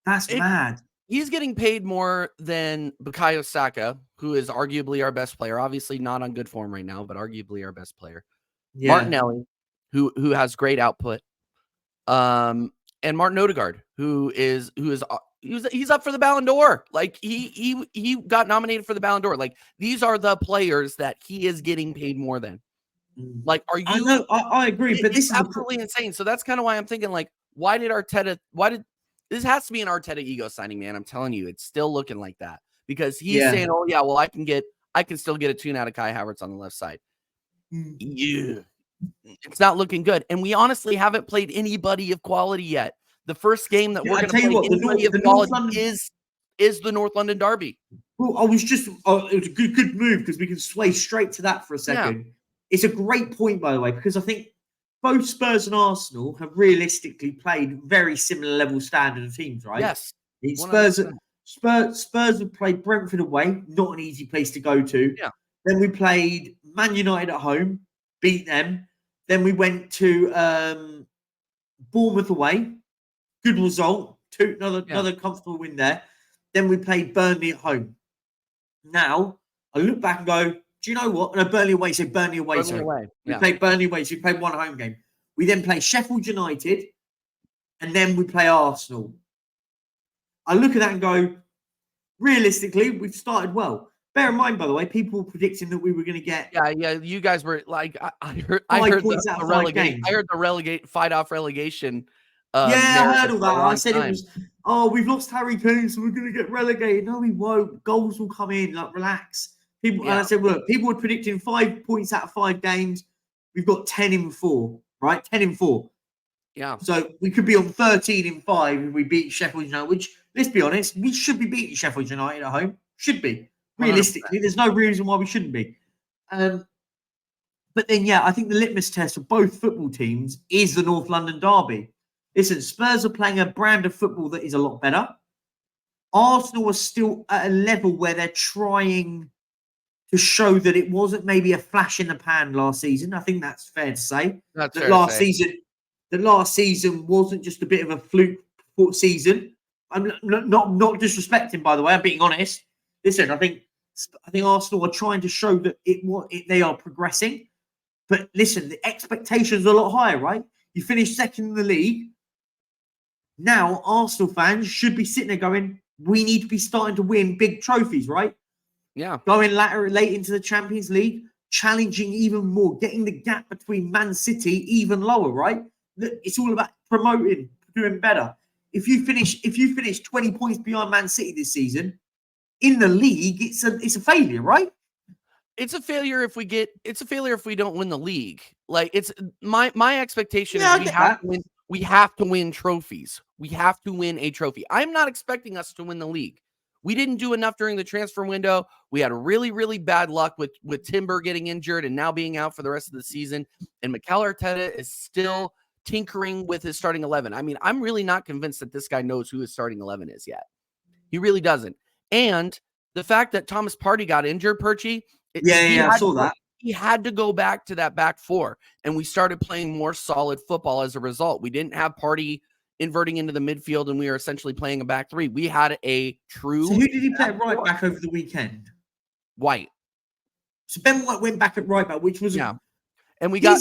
A: That's mad.
B: He's getting paid more than Bukayo Saka, who is arguably our best player. Obviously not on good form right now, but arguably our best player.
A: Yeah.
B: Martinelli, who has great output. And Martin Odegaard, he's up for the Ballon d'Or. Like he got nominated for the Ballon d'Or. Like these are the players that he is getting paid more than. Like, are you?
A: I know, I agree, but this is
B: absolutely insane. So that's kind of why I'm thinking, like, why did this has to be an Arteta ego signing, man. I'm telling you, it's still looking like that because he's saying, oh yeah, well, I can still get a tune out of Kai Havertz on the left side. Yeah. It's not looking good. And we honestly haven't played anybody of quality yet. The first game that we're going to play anybody of quality is the North London Derby.
A: Well, it was a good move because we can sway straight to that for a second. Yeah. It's a great point, by the way, because I think both Spurs and Arsenal have realistically played very similar level standard of teams, right?
B: Yes.
A: Spurs have played Brentford away, not an easy place to go to.
B: Yeah.
A: Then we played Man United at home, beat them. Then we went to Bournemouth away, good result, another comfortable win there. Then we played Burnley at home. Now, I look back and go, do you know what? No, Burnley away. So Burnley away. We played Burnley away. So we played one home game. We then play Sheffield United, and then we play Arsenal. I look at that and go, realistically, we've started well. Bear in mind, by the way, people were predicting that we were going to get.
B: Yeah. You guys were like, I heard the fight off relegation.
A: I heard all that. I said it was. Oh, we've lost Harry Kane, so we're going to get relegated. No, we won't. Goals will come in. Like, relax. And I said, look, people were predicting 5 points out of 5 games. We've got 10 in 4, right? 10 in 4.
B: Yeah.
A: So we could be on 13 in 5 if we beat Sheffield United, which, let's be honest, we should be beating Sheffield United at home. Should be. Realistically, 100%. There's no reason why we shouldn't be. But then, I think the litmus test of both football teams is the North London Derby. Listen, Spurs are playing a brand of football that is a lot better. Arsenal are still at a level where they're trying to show that it wasn't maybe a flash in the pan last season. I think that's fair to say. Last season wasn't just a bit of a fluke season. I'm not disrespecting, by the way. I'm being honest. Listen, I think Arsenal are trying to show that they are progressing. But listen, the expectations are a lot higher, right? You finished second in the league. Now, Arsenal fans should be sitting there going, we need to be starting to win big trophies, right?
B: Yeah.
A: Going late into the Champions League, challenging even more, getting the gap between Man City even lower, right? It's all about promoting, doing better. If you finish 20 points behind Man City this season, in the league, it's a failure, right?
B: It's a failure if we don't win the league. Like, it's my expectation is we have to win trophies. We have to win a trophy. I'm not expecting us to win the league. We didn't do enough during the transfer window. We had really, really bad luck with Timber getting injured and now being out for the rest of the season. And Mikel Arteta is still tinkering with his starting 11. I mean, I'm really not convinced that this guy knows who his starting 11 is yet. He really doesn't. And the fact that Thomas Partey got injured, Perchie.
A: I saw that.
B: He had to go back to that back four, and we started playing more solid football as a result. We didn't have Partey inverting into the midfield, and we were essentially playing a back three. We had a true.
A: So who did he play right back over the weekend?
B: White.
A: So Ben White went back at right back, which was
B: And we got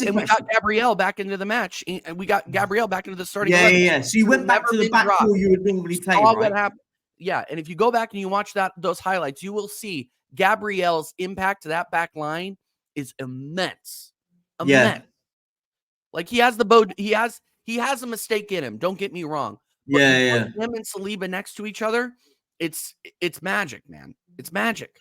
B: Gabriel back into the match, and we got Gabriel back into the starting. 11.
A: So you went back to the back four you would normally play. Right?
B: What happened? Yeah, and if you go back and you watch those highlights, you will see Gabriel's impact to that back line is immense.
A: Yeah.
B: Like he has a mistake in him. Don't get me wrong. But him and Saliba next to each other, it's magic, man. It's magic.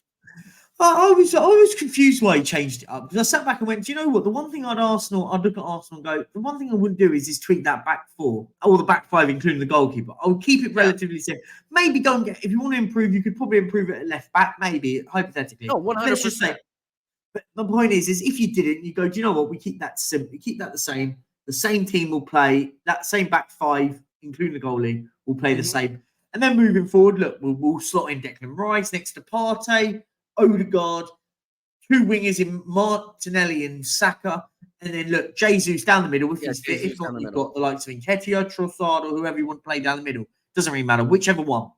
A: I was confused why he changed it up, because I sat back and went, do you know what? The one thing I'd look at Arsenal and go, the one thing I wouldn't do is tweak that back four, or the back five, including the goalkeeper. I would keep it relatively safe. Maybe go and if you want to improve, you could probably improve it at left back, maybe, hypothetically.
B: No, 100%.
A: Let's just say. But the point is if you didn't, you go, do you know what? We keep that simple. We keep that the same. The same team will play, that same back five, including the goalie, will play the same. And then moving forward, look, we'll slot in Declan Rice next to Partey, Odegaard, 2 wingers in Martinelli and Saka. And then look, Jesus down the middle if he's fit. If not, you've got the likes of Nketiah, Trossard, or whoever you want to play down the middle. Doesn't really matter, whichever one.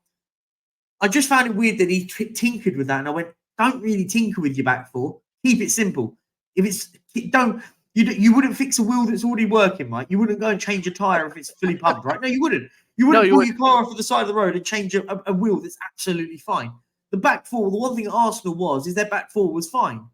A: I just found it weird that he tinkered with that, and I went, don't really tinker with your back four. Keep it simple. If it's you wouldn't fix a wheel that's already working, Mike. You wouldn't go and change a tire if it's fully pumped, right? No, you wouldn't. You wouldn't pull your car off to the side of the road and change a wheel that's absolutely fine. The back four, the one thing at Arsenal is their back four was fine.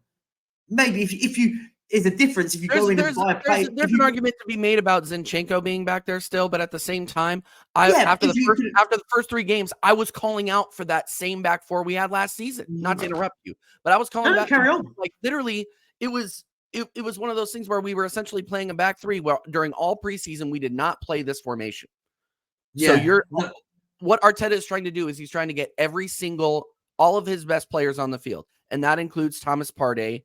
A: Maybe if you is a difference if you go in and buy a play.
B: There's an argument to be made about Zinchenko being back there still, but at the same time, after the first 3 games, I was calling out for that same back four we had last season. Not to interrupt you, but I was calling that.
A: Carry on.
B: Like literally, it was one of those things where we were essentially playing a back 3 where during all preseason we did not play this formation. Yeah. So what Arteta is trying to do is he's trying to get all of his best players on the field, and that includes Thomas Partey,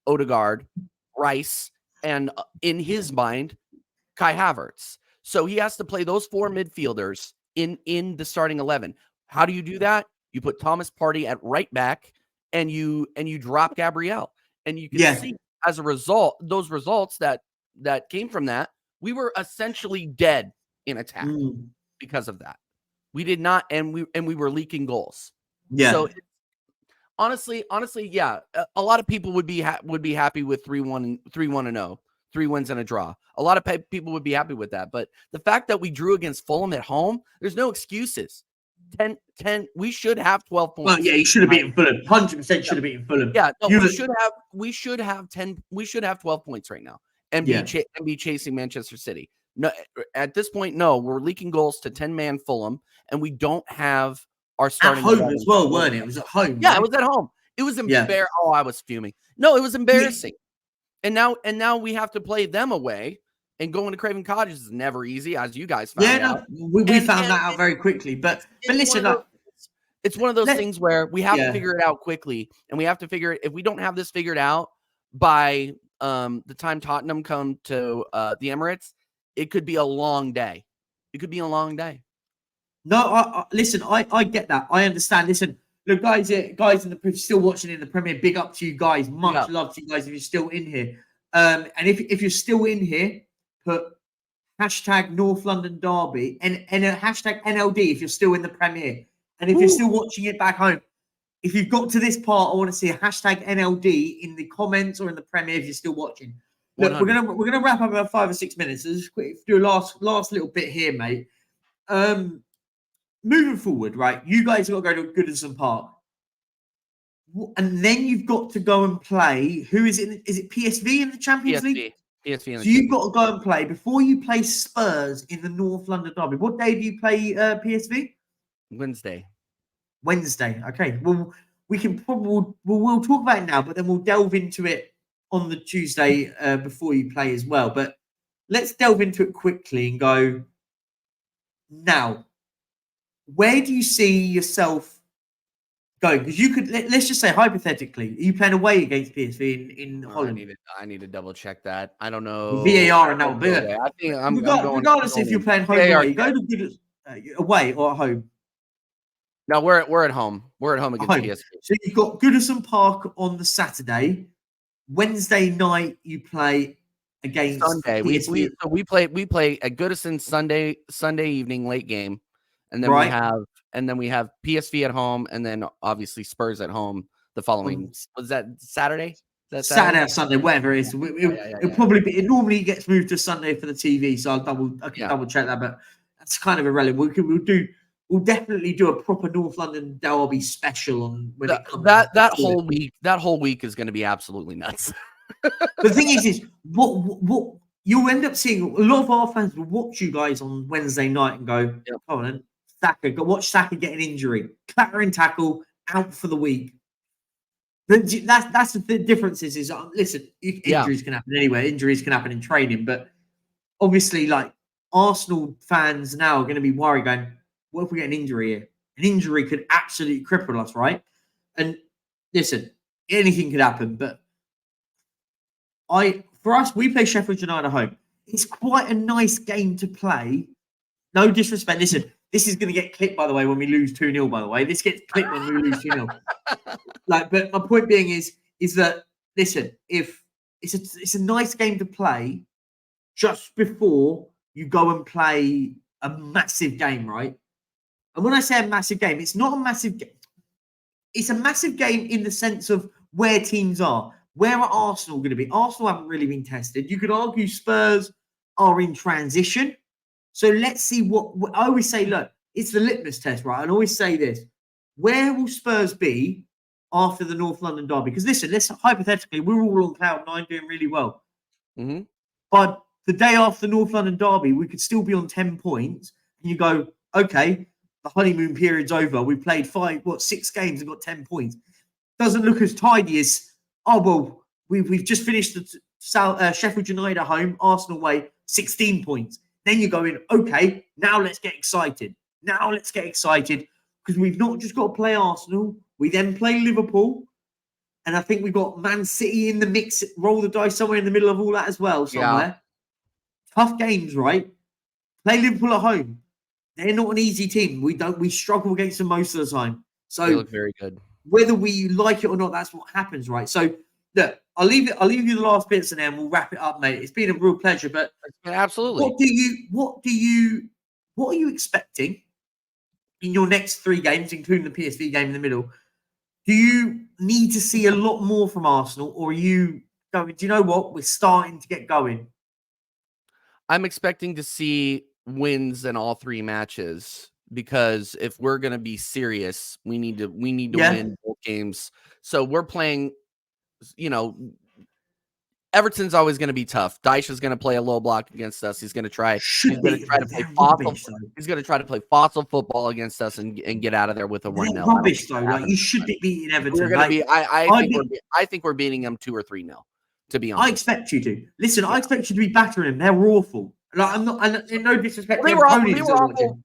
B: Odegaard, Rice, and in his mind, Kai Havertz. So he has to play those 4 midfielders in the starting 11. How do you do that? You put Thomas Partey at right back, and you drop Gabriel, and you can see as a result those results that came from that. We were essentially dead in attack because of that. We did not, and we were leaking goals. Yeah. So honestly, yeah, a lot of people would be happy with 3-1 and 0, 3 wins and a draw. A lot of people would be happy with that. But the fact that we drew against Fulham at home, there's no excuses. 10, we should have 12 points.
A: Well, yeah, you should have beaten Fulham. 100% should have beaten Fulham.
B: Yeah, no, we should have 10. We should have 12 points right now, and be chasing Manchester City. No, at this point, no, we're leaking goals to 10-man Fulham, and we don't have our starting
A: at home as well, weren't it? It was at home.
B: Yeah, right? It was at home. It was embarrassing. Oh, I was fuming. No, it was embarrassing. Yeah. And now we have to play them away, and going to Craven Cottage is never easy, as you guys found out.
A: We found that out very quickly. But listen,
B: it's one of those things where we have to figure it out quickly, and we have to figure it. If we don't have this figured out by the time Tottenham come to the Emirates, it could be a long day. It could be a long day.
A: No, listen, I get that. I understand. Listen, look, guys in the still watching in the Premier, big up to you guys. Much love to you guys if you're still in here. And if you're still in here, put hashtag North London Derby and a hashtag NLD if you're still in the Premier. And if you're still watching it back home, if you've got to this part, I want to see a hashtag NLD in the comments or in the Premier if you're still watching. Look, 100. we're gonna wrap up about 5 or 6 minutes. So just quick, do a last little bit here, mate. Moving forward, right? You guys have got to go to Goodison Park, and then you've got to go and play. Who is it? Is it PSV in the Champions League?
B: PSV.
A: So you've got to go and play before you play Spurs in the North London Derby. What day do you play PSV?
B: Wednesday.
A: Okay. Well, we can probably we'll talk about it now, but then we'll delve into it on the Tuesday before you play as well. But let's delve into it quickly and go now. Where do you see yourself going? Because you could, let's just say hypothetically, are you playing away against PSV in Holland?
B: I need to double check that. I don't know.
A: VAR and that will be
B: it. I think I'm
A: regardless if you're playing home or away, you go to good away or at home.
B: No, we're at home. We're at home against PSV.
A: So you've got Goodison Park on the Saturday. Wednesday night you play against
B: Sunday.
A: PSV.
B: We play at Goodison Sunday evening late game. And then we have PSV at home, and then obviously Spurs at home the following. Was that Saturday?
A: Saturday or Sunday, whatever it is. It'll probably be. It normally gets moved to Sunday for the TV, so I can double check that, but that's kind of irrelevant. We'll definitely do a proper North London Derby special on when it comes.
B: That whole week is going to be absolutely nuts.
A: The thing is what you'll end up seeing. A lot of our fans will watch you guys on Wednesday night and go, "Come on, Saka, watch Saka get an injury, clattering tackle, out for the week." That's the difference is listen, injuries can happen anywhere. Injuries can happen in training, but obviously, like Arsenal fans now are going to be worried, going, "What if we get an injury here? An injury could absolutely cripple us, right?" And listen, anything could happen, but for us, we play Sheffield United at home. It's quite a nice game to play. No disrespect. Listen, This is going to get clipped, by the way, when we lose 2-0, by the way. This gets clipped when we lose 2-0. But my point being is that, listen, if it's a nice game to play just before you go and play a massive game, right? And when I say a massive game, it's not a massive game. It's a massive game in the sense of where teams are. Where are Arsenal going to be? Arsenal haven't really been tested. You could argue Spurs are in transition. So let's see what I always say, look, it's the litmus test, right? I always say this. Where will Spurs be after the North London derby? Because listen, let's hypothetically, we're all on cloud 9 doing really well.
B: Mm-hmm.
A: But the day after the North London derby, we could still be on 10 points. And you go, okay, the honeymoon period's over. We played 6 games and got 10 points. Doesn't look as tidy as, we've just finished the Sheffield United at home, Arsenal away, 16 points. Then you're going, okay, now let's get excited. Because we've not just got to play Arsenal. We then play Liverpool. And I think we've got Man City in the mix, roll the dice somewhere in the middle of all that as well, somewhere. Yeah. Tough games, right? Play Liverpool at home. They're not an easy team. We struggle against them most of the time. So
B: they look very good.
A: Whether we like it or not, that's what happens, right? So look, I'll leave you the last bits and then we'll wrap it up, mate. It's been a real pleasure. But
B: absolutely,
A: what are you expecting in your next 3 games, including the PSV game in the middle? Do you need to see a lot more from Arsenal, or are you going, do you know what? We're starting to get going.
B: I'm expecting to see wins in all 3 matches, because if we're going to be serious, we need to win both games. So we're playing, Everton's always going to be tough. Dyche is going to play a low block against us. He's going to try. He's going to try to play fossil. He's going to try to play fossil football against us and get out of there with a 1-0.
A: Rubbish though. Like, you should be beating Everton.
B: We're going to be. I think we're beating them 2 or 3-0. To be honest,
A: I expect you to listen. I expect you to be battering them. They're awful. Like, I'm not. And in no disrespect,
B: they were awful.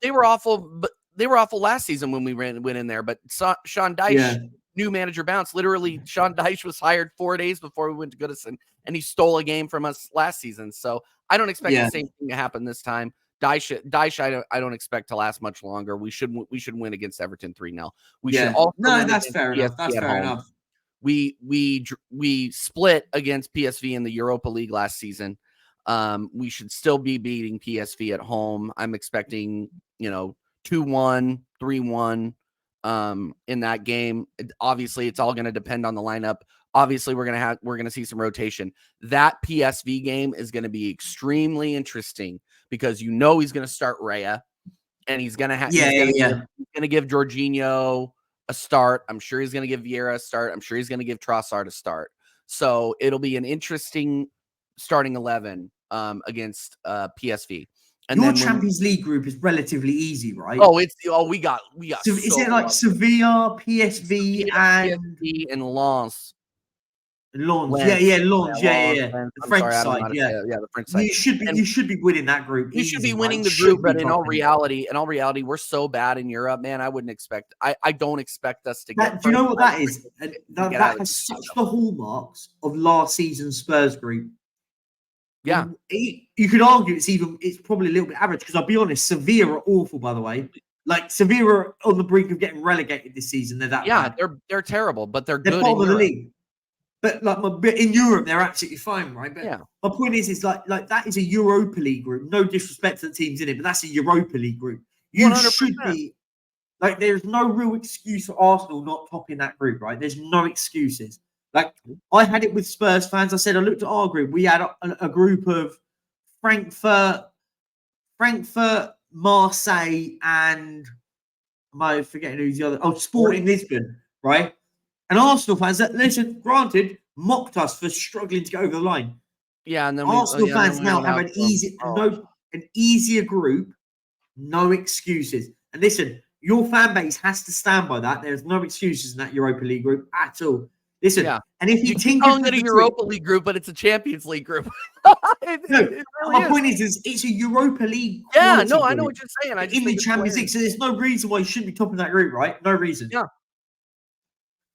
B: They were awful. But they were awful last season when we went in there. But Sean Dyche. New manager bounce. Literally, Sean Dyche was hired 4 days before we went to Goodison, and he stole a game from us last season. So I don't expect the same thing to happen this time. Dyche, I don't expect to last much longer. We should win against Everton 3-0. We should also
A: that's fair enough. That's fair enough.
B: We split against PSV in the Europa League last season. We should still be beating PSV at home. I'm expecting 2-1, 3-1. In that game. Obviously, it's all going to depend on the lineup. Obviously, we're going to see some rotation. That PSV game is going to be extremely interesting because he's going to start Raya, and he's going to have he's going to give Jorginho a start. I'm sure he's going to give Vieira a start. I'm sure he's going to give Trossard a start. So it'll be an interesting starting 11 against PSV. And
A: your Champions League group is relatively easy, right?
B: We got.
A: So is it like Sevilla, PSV,
B: and Lens?
A: Lens, yeah. The French side,
B: the French side.
A: You should be winning that group.
B: You should be winning the group, but in all reality, we're so bad in Europe, man. I wouldn't expect. I don't expect us to get.
A: Do you know what that is? That has such the hallmarks of last season's Spurs group.
B: Yeah,
A: you could argue it's probably a little bit average because I'll be honest, Sevilla are awful, by the way. Like Sevilla are on the brink of getting relegated this season. They're that bad.
B: They're terrible, but they're good
A: bottom
B: in
A: of the league. But in Europe, they're absolutely fine, right? But my point is like that is a Europa League group. No disrespect to the teams in it, but that's a Europa League group. You 100%. Should be like, there's no real excuse for Arsenal not topping that group, right? There's no excuses. Like, I had it with Spurs fans. I said, I looked at our group. We had a group of Frankfurt, Marseille, and I'm forgetting who's the other. Oh, Sporting Lisbon, right? And Arsenal fans that, listen, granted, mocked us for struggling to get over the line.
B: Yeah, and then
A: Arsenal fans now have an easier group, no excuses. And listen, your fan base has to stand by that. There's no excuses in that Europa League group at all. Listen, and if you think
B: calling it a Europa League group, but it's a Champions League group. My
A: point is it's a Europa League.
B: Yeah, no, I know what you're saying. I just
A: in the Champions League, so there's no reason why you shouldn't be topping that group, right? No reason.
B: Yeah.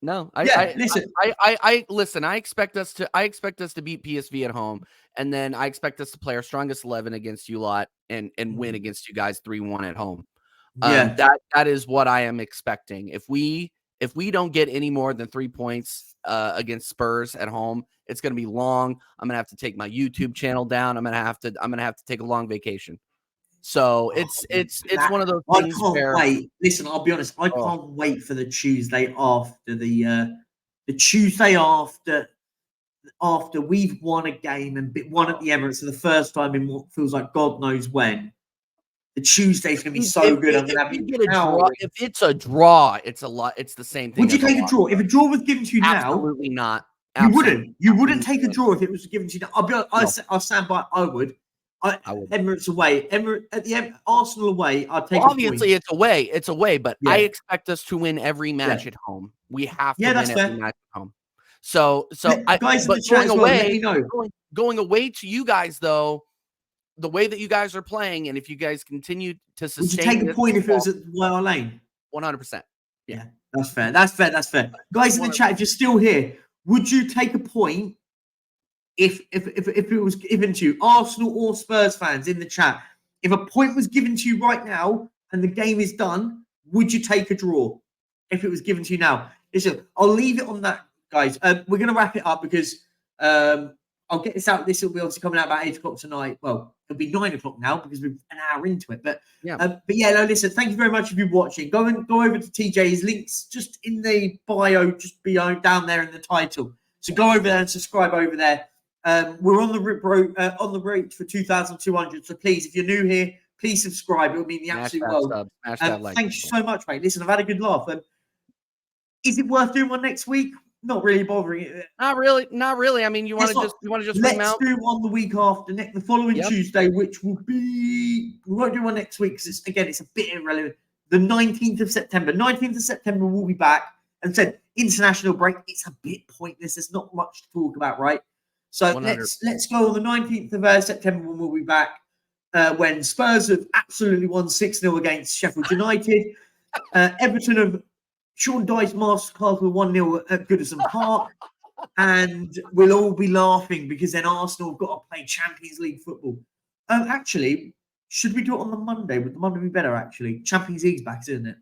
B: No, listen. I expect us to beat PSV at home, and then I expect us to play our strongest 11 against you lot and win against you guys 3-1 at home.
A: Yeah.
B: That is what I am expecting. If we don't get any more than 3 points against Spurs at home, it's going to be long. I'm going to have to take my YouTube channel down. I'm going to have to take a long vacation. So it's one of those things.
A: I can't wait. Listen, I'll be honest. I
B: Oh.
A: can't wait for the Tuesday after the Tuesday after we've won a game and won at the Emirates for the first time in what feels like God knows when. The Tuesday's going to be so good. I'm going to have
B: you get a draw. If it's a draw, it's a lot. It's the same thing.
A: Would you take a draw? If a draw was given to you now,
B: absolutely not.
A: You wouldn't take a draw if it was given to you now. I'll stand by. I would. Emirates away. Arsenal away. I'd take.
B: Obviously, it's away. It's away. But I expect us to win every match at home. We have to win every match at home. So
A: guys,
B: but
A: going away, let me know.
B: Going away to you guys though, the way that you guys are playing, and if you guys continue to sustain,
A: would you take a point if it was at Wire Lane?
B: 100%. Yeah,
A: that's fair. That's fair. Guys in the chat, if you're still here, would you take a point if it was given to you, Arsenal or Spurs fans in the chat? If a point was given to you right now and the game is done, would you take a draw if it was given to you now? Listen, I'll leave it on that, guys. We're going to wrap it up because I'll get this out. This will be obviously coming out about 8 o'clock tonight. Well, it'll be 9 o'clock now because we're an hour into it. But no, listen, thank you very much if you're watching. Go over to TJ's links just in the bio, just down there in the title. So go over there and subscribe over there. We're on the road for 2,200. So please, if you're new here, please subscribe. It would mean the absolute world. Thank you so much, mate. Listen, I've had a good laugh. Is it worth doing one next week? Not really bothering.
B: Not really. I mean, you want to just
A: let's do one the week after, the following Tuesday, which will be, we won't do one next week because it's a bit irrelevant. The 19th of September. 19th of September we'll be back, and said international break. It's a bit pointless. There's not much to talk about, right? So 100. let's go on the 19th of September when we'll be back. When Spurs have absolutely won 6-0 against Sheffield United. Everton have Sean Dyche masterclass with 1-0 at Goodison Park, and we'll all be laughing because then Arsenal have got to play Champions League football. Actually, should we do it on the Monday? Would the Monday be better? Actually, Champions League's back, isn't it?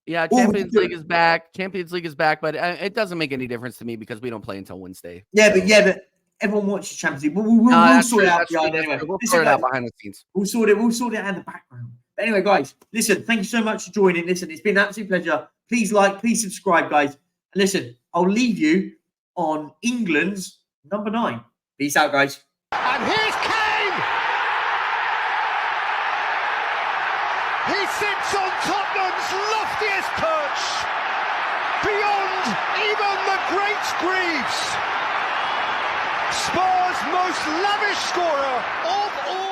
B: Yeah, Champions League is back. Champions League is back, but it doesn't make any difference to me because we don't play until Wednesday.
A: Yeah, but everyone watches Champions League. We'll sort it out. Anyway,
B: we'll sort it out behind the scenes.
A: We'll sort it out in the background. But anyway, guys, listen. Thank you so much for joining. Listen, it's been an absolute pleasure. Please like, please subscribe, guys. And listen, I'll leave you on England's number 9. Peace out, guys.
D: And here's Kane! He sits on Tottenham's loftiest perch, beyond even the great Greaves. Spurs' most lavish scorer of all